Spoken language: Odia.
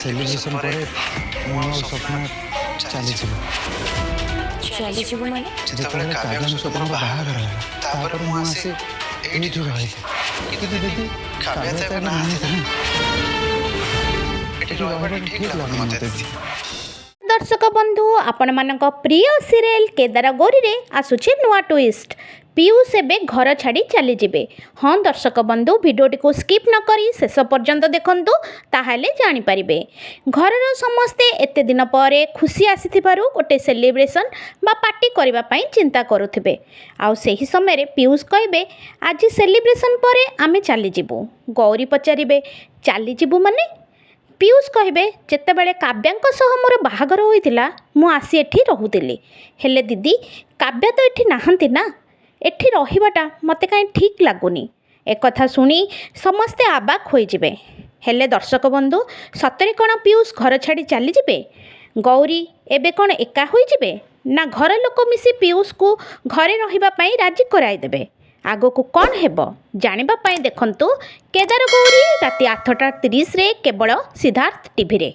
ସେଲିବ୍ରେସନ୍ ପରେ ମୁଁ ଆଉ ସ୍ୱପ୍ନ ଚାଲିଯିବୁ। ଚାଲିଯିବୁ ମାନେ? ଯେତେବେଳେ କାବ୍ୟାଙ୍କ ସହିତ ମୋର ବାହାଘର ହେଲା ତାପରେ ମୁଁ ଆସି ଏଇଠି ରହିଲି। କିନ୍ତୁ ଦିଦି କାବ୍ୟା ତ ଏବେ ନାହାନ୍ତି ନା, ଏଠି ରହିବାଟା ଠିକ୍ ଲାଗୁନି ମୋତେ ଦିଦି। ଦର୍ଶକ ବନ୍ଧୁ, ଆପଣମାନଙ୍କ ପ୍ରିୟ ସିରିଏଲ୍ କେଦାର ଗୌରୀରେ ଆସୁଛି ନୂଆ ଟୁଇଷ୍ଟ। ପିୟୁଷ ଏବେ ଘର ଛାଡ଼ି ଚାଲିଯିବେ। ହଁ ଦର୍ଶକ ବନ୍ଧୁ, ଭିଡ଼ିଓଟିକୁ ସ୍କିପ୍ ନ କରି ଶେଷ ପର୍ଯ୍ୟନ୍ତ ଦେଖନ୍ତୁ, ତାହେଲେ ଜାଣିପାରିବେ। ଘରର ସମସ୍ତେ ଏତେ ଦିନ ପରେ ଖୁସି ଆସିଥିବାରୁ ଗୋଟେ ସେଲିବ୍ରେସନ୍ ବା ପାର୍ଟି କରିବା ପାଇଁ ଚିନ୍ତା କରୁଥିବେ। ଆଉ ସେହି ସମୟରେ ପିୟୁଷ କହିବେ, ଆଜି ସେଲିବ୍ରେସନ୍ ପରେ ଆମେ ଚାଲିଯିବୁ। ଗୌରୀ ପଚାରିବେ, ଚାଲିଯିବୁ ମାନେ? ପିୟୁଷ କହିବେ, ଯେତେବେଳେ କାବ୍ୟାଙ୍କ ସହ ମୋର ବାହାଘର ହୋଇଥିଲା ମୁଁ ଆସି ଏଠି ରହୁଥିଲି। ହେଲେ ଦିଦି, କାବ୍ୟା ତ ଏଠି ନାହାନ୍ତି ନା, ଏଠି ରହିବାଟା ମୋତେ କାହିଁ ଠିକ୍ ଲାଗୁନି। ଏକଥା ଶୁଣି ସମସ୍ତେ ଆବାକ୍ ହୋଇଯିବେ। ହେଲେ ଦର୍ଶକ ବନ୍ଧୁ, ସତରେ କ'ଣ ପିୟୁଷ ଘର ଛାଡ଼ି ଚାଲିଯିବେ? ଗୌରୀ ଏବେ କ'ଣ ଏକା ହୋଇଯିବେ? ନା ଘର ଲୋକ ମିଶି ପିୟୁଷକୁ ଘରେ ରହିବା ପାଇଁ ରାଜି କରାଇଦେବେ? ଆଗକୁ କ'ଣ ହେବ ଜାଣିବା ପାଇଁ ଦେଖନ୍ତୁ କେଦାର ଗୌରୀ ରାତି 8:30ରେ କେବଳ ସିଦ୍ଧାର୍ଥ ଟିଭିରେ।